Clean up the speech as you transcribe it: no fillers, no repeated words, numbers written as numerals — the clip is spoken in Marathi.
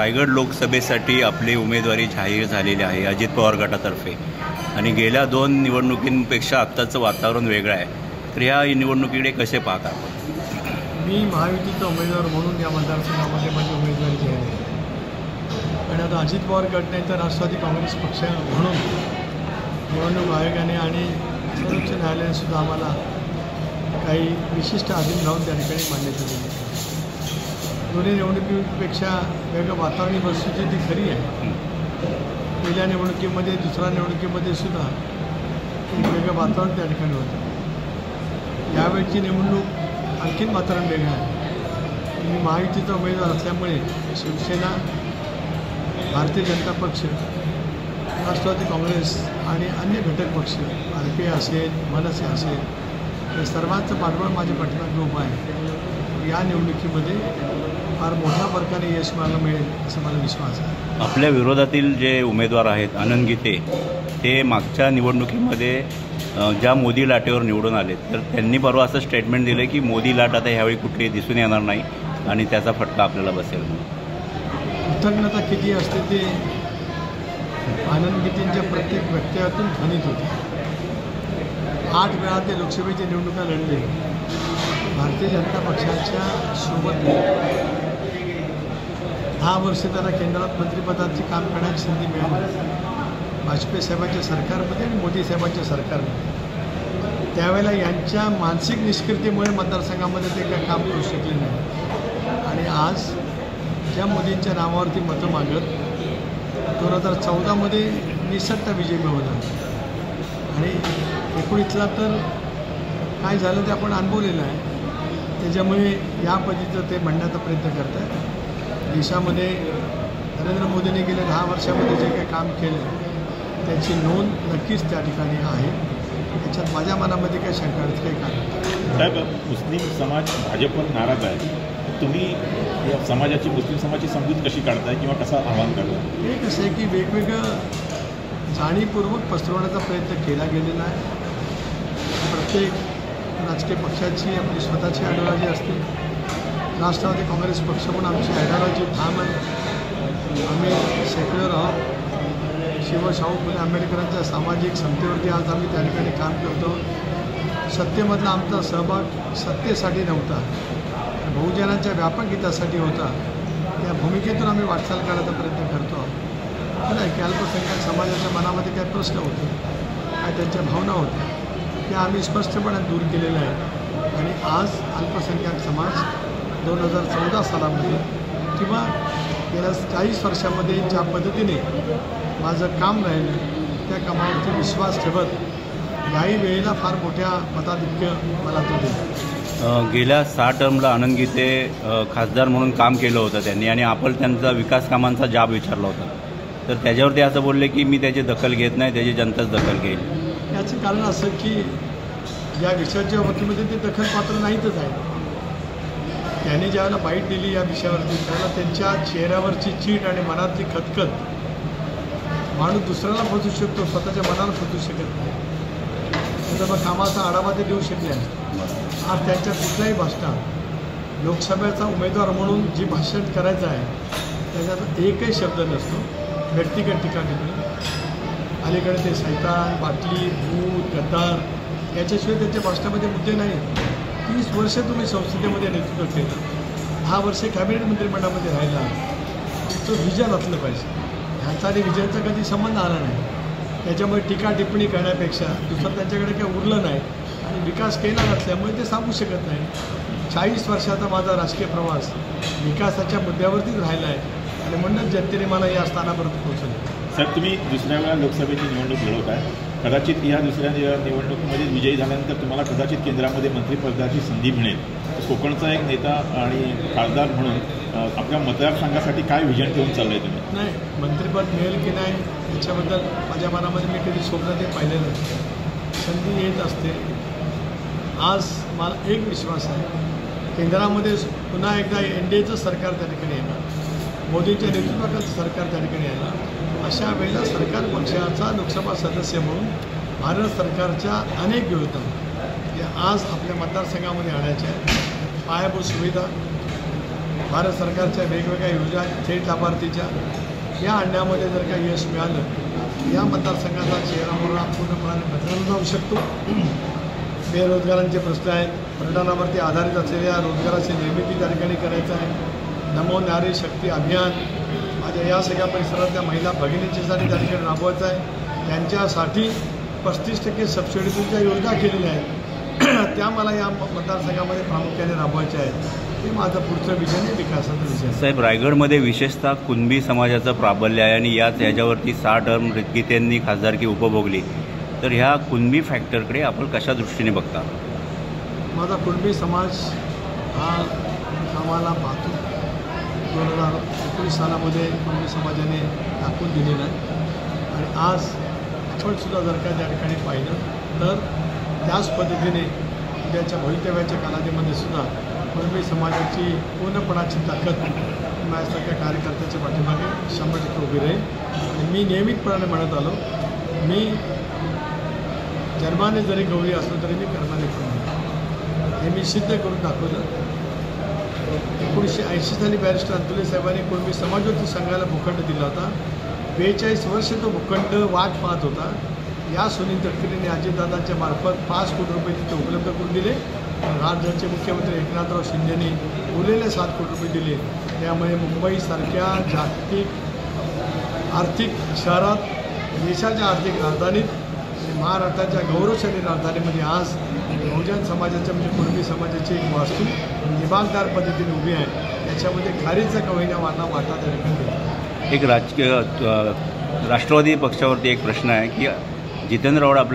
रायगड लोकसभेसाठी आपली उमेदवारी जाहीर झालेली आहे अजित पवार गटातर्फे आणि गेल्या 2 निवडणुकींपेक्षा आत्ताचं वातावरण वेगळं आहे. तर या निवडणुकीकडे कसे पाहता? मी महायुतीचा उमेदवार म्हणून या मतदारसंघामध्ये माझी उमेदवारी जाहीर आहे. आणि आता अजित पवार गट नाही तर राष्ट्रवादी काँग्रेस पक्ष म्हणून निवडणूक आयोगाने आणि सर्वोच्च न्यायालयाने सुद्धा आम्हाला काही विशिष्ट अधीन लावून त्या ठिकाणी मान्यता दिली. दोन्ही निवडणुकीपेक्षा वेगळं वातावरणीय परिस्थिती ती खरी आहे. पहिल्या निवडणुकीमध्ये दुसऱ्या निवडणुकीमध्ये सुद्धा एक वेगळं वातावरण त्या ठिकाणी होतं. यावेळची निवडणूक आणखीन वातावरण वेगळं आहे. मी महायुतीचा उमेदवार असल्यामुळे शिवसेना, भारतीय जनता पक्ष, राष्ट्रवादी काँग्रेस आणि अन्य घटक पक्ष RP असेल, मनसे असेल, या सर्वांचं पाठबळ माझ्या पाठीमागे उभं आहे. या निवडणुकीमध्ये फार मोठ्या फरकाने यश मला मिळेल असा मला विश्वास आहे. आपल्या विरोधातील जे उमेदवार आहेत आनंद गीते, ते मागच्या निवडणुकीमध्ये ज्या मोदी लाटेवर निवडून आले, तर त्यांनी परवा असं स्टेटमेंट दिलं की मोदी लाट आता ह्यावेळी कुठेही दिसून येणार नाही आणि त्याचा फटका आपल्याला बसेल. कृतज्ञता किती असते ते आनंद गीतेंच्या प्रत्येक वक्तव्यातून ध्वनित होते. 8 वेळा ते लोकसभेच्या निवडणुका लढले. भारतीय जनता पक्षाच्या सोबत 10 वर्ष त्यांना केंद्रात मंत्रिपदाची काम करण्याची संधी मिळाली. वाजपेयी साहेबांच्या सरकारमध्ये आणि मोदी साहेबांच्या सरकारमध्ये त्यावेळेला यांच्या मानसिक निष्क्रियतेमुळे मतदारसंघामध्ये ते काही काम करू शकले नाही. आणि आज ज्या मोदींच्या नावावरती मतं मागत 2014मध्ये निसटता विजय मिळवला आणि 19ला तर काय झालं ते आपण अनुभवलेलं आहे. त्याच्यामुळे या पद्धतीचं ते म्हणण्याचा प्रयत्न करत आहे. देशामध्ये नरेंद्र मोदींनी गेल्या 10 वर्षामध्ये जे काही काम केलं त्याची नोंद नक्कीच त्या ठिकाणी आहे. त्याच्यात माझ्या मनामध्ये काही शंकाच काही कारण साहेब, मुस्लिम समाज भाजपवर नाराज आहे. तुम्ही या समाजाची, मुस्लिम समाजाची समजूत कशी काढताय किंवा कसा आवाहन करता? हे कसं आहे की वेगवेगळं जाणीवपूर्वक पसरवण्याचा प्रयत्न केला गेलेला आहे. प्रत्येक राजकीय पक्षाची आपली स्वतःची आयडिओलॉजी असते. राष्ट्रवादी काँग्रेस पक्ष पण आमची आयडिओलॉजी ठाम आहे. आम्ही सेक्युलर आहोत. शाहू फुले आंबेडकरांच्या सामाजिक समतेवरती आज आम्ही त्या ठिकाणी काम करतो. सत्तेमधला आमचा सहभाग सत्तेसाठी नव्हता, बहुजनांच्या व्यापक हितासाठी होता. त्या भूमिकेतून आम्ही वाटचाल करण्याचा प्रयत्न करतो. खरं आहे की अल्पसंख्याक समाजाच्या मनामध्ये काही प्रश्न होते, काय त्यांच्या भावना होत्या, त्या आम्ही स्पष्टपणे दूर केलेल्या आहेत. आणि आज अल्पसंख्याक समाज 2014 सालामध्ये किंवा गेल्या 40 वर्षामध्ये ज्या पद्धतीने माझं काम राहिलं त्या कामावरती विश्वास ठेवत याही वेळेला फार मोठ्या मताधिक्य मला तो देईल. गेल्या 6 टर्मला आनंद गीते खासदार म्हणून काम केलं होतं त्यांनी आणि आपण त्यांचा विकास कामांचा जाब विचारला होता. तर त्याच्यावर ते असं बोलले की मी त्याची दखल घेत नाही, त्याची जनताच दखल घेईल. याचं कारण असं की या विषयाच्या बाबतीमध्ये ते दखलपात्र नाहीतच आहे. त्यांनी ज्यावेळेला बाईट दिली या विषयावरती त्याला त्यांच्या चेहऱ्यावरची चीट आणि मनातली खतखत, माणूस दुसऱ्याला फसू शकतो, स्वतःच्या मनाला फसू शकत नाही. त्याचा मग कामाचा आढावा ते देऊ शकले आहे. आज त्यांच्या कुठल्याही भाषणात लोकसभेचा उमेदवार म्हणून जी भाषण करायचं आहे त्याच्यात एकही शब्द नसतो व्यक्तिगत टीका टिप्पणी. अलीकडे ते सैतान, बाटली, भूत, गद्दार याच्याशिवाय त्यांच्या भाषणामध्ये मुद्दे नाही. 30 वर्ष तुम्ही संसदेमध्ये नेतृत्व केलं, 10 वर्ष कॅबिनेट मंत्रिमंडळामध्ये राहिला. तुमचं व्हिजन असलं पाहिजे. ह्याचा आणि व्हिजनचा कधी संबंध आला नाही. त्याच्यामुळे टीका टिप्पणी करण्यापेक्षा दुसरं त्यांच्याकडे काही उरलं नाही आणि विकास केला नसल्यामुळे ते सांगू शकत नाही. 40 वर्षाचा माझा राजकीय प्रवास विकासाच्या मुद्द्यावरतीच राहिला आहे आणि म्हणूनच जनतेने मला या स्थानापर्यंत पोहोचवलं. साहेब, तुम्ही दुसऱ्या वेळा लोकसभेची निवडणूक लढवत आहे. कदाचित या दुसऱ्या निवडणुकीमध्ये विजयी झाल्यानंतर तुम्हाला कदाचित केंद्रामध्ये मंत्रिपदाची संधी मिळेल. कोकणचा एक नेता आणि खासदार म्हणून आपल्या मतदारसंघासाठी काय व्हिजन ठेवून चाललं आहे तुम्ही? नाही, मंत्रिपद मिळेल की नाही याच्याबद्दल माझ्या मनामध्ये मी कधी स्वप्न ते पाहिलेलं नाही. संधी येत असते. आज मला एक विश्वास आहे, केंद्रामध्ये पुन्हा एकदा NDAचं सरकार त्या ठिकाणी येणार, मोदींच्या नेतृत्वाखालचं सरकार त्या ठिकाणी येणार. अशा वेळेला सरकार पक्षाचा लोकसभा सदस्य म्हणून भारत सरकारच्या अनेक योजना या आज आपल्या मतदारसंघामध्ये आणायच्या आहेत. पायाभूत सुविधा, भारत सरकारच्या वेगवेगळ्या योजना थेट लाभार्थीच्या या आणण्यामध्ये जर काही यश मिळालं या मतदारसंघाचा चेहरा पूर्णपणे बदलला जाऊ शकतो. बेरोजगारांचे प्रश्न आहेत, पर्यटनावरती आधारित असलेल्या रोजगाराची निर्मिती त्या ठिकाणी करायचं आहे. नमो नारी शक्ती अभियान माझ्या या सगळ्या परिसरातल्या महिला भगिनींच्यासाठी त्या ठिकाणी राबवायचं आहे. त्यांच्यासाठी 35% सबसिडीतून ज्या योजना केलेल्या आहेत त्या मला या मतदारसंघामध्ये प्रामुख्याने राबवायच्या आहेत. हे माझं पुढचं विजन आहे, विकासाचं विजन. साहेब, रायगडमध्ये विशेषतः कुणबी समाजाचं प्राबल्य आहे आणि ह्याच्यावरती 6 टर्म रीतगीतेंनी खासदारकी उपभोगली. तर ह्या कुणबी फॅक्टरकडे आपण कशा दृष्टीने बघता? माझा कुणबी समाज हा आम्हाला पाहतो. 2019 सालामध्ये कुणबी समाजाने दाखवून दिलेला आहे आणि आज आपणसुद्धा जर का त्या ठिकाणी पाहिलं तर त्याच पद्धतीने उद्याच्या भवितव्याच्या कालावधीमध्ये सुद्धा कुणबी समाजाची पूर्णपणाची ताकद माझ्यासारख्या कार्यकर्त्याच्या पाठीमागे 100% उभी राहील. आणि मी नियमितपणाने म्हणत आलो, मी जन्माने जरी गवळी असलो तरी मी कर्माने पण हे मी सिद्ध करून दाखवलं. 1980 साली बॅरिस्टर अंतुले साहेबांनी कुणबी समाजवृत्ती संघाला भूखंड दिला होता. 42 वर्ष तो भूखंड वाट पाहत होता. या सुनील तटकरेंनी अजितदादांच्या मार्फत 5 कोटी रुपये तिथे उपलब्ध करून दिले. राज्याचे मुख्यमंत्री एकनाथराव शिंदेंनी उरलेले 7 कोटी रुपये दिले. त्यामुळे मुंबईसारख्या जागतिक आर्थिक शहरात, देशाच्या आर्थिक राजधानीत आणि महाराष्ट्राच्या गौरवशाली राजधानीमध्ये आज बहुजन समाजाच्या म्हणजे कुणबी समाजाची एक वास्तू निभागदार पद्धतीने उभी आहे. त्याच्यामध्ये खारीचा कवयीना वाटा त्या ठिकाणी. एक राजकीय राष्ट्रवादी पक्षावरती एक प्रश्न आहे की जितेंद्र आव्हाड आपल्या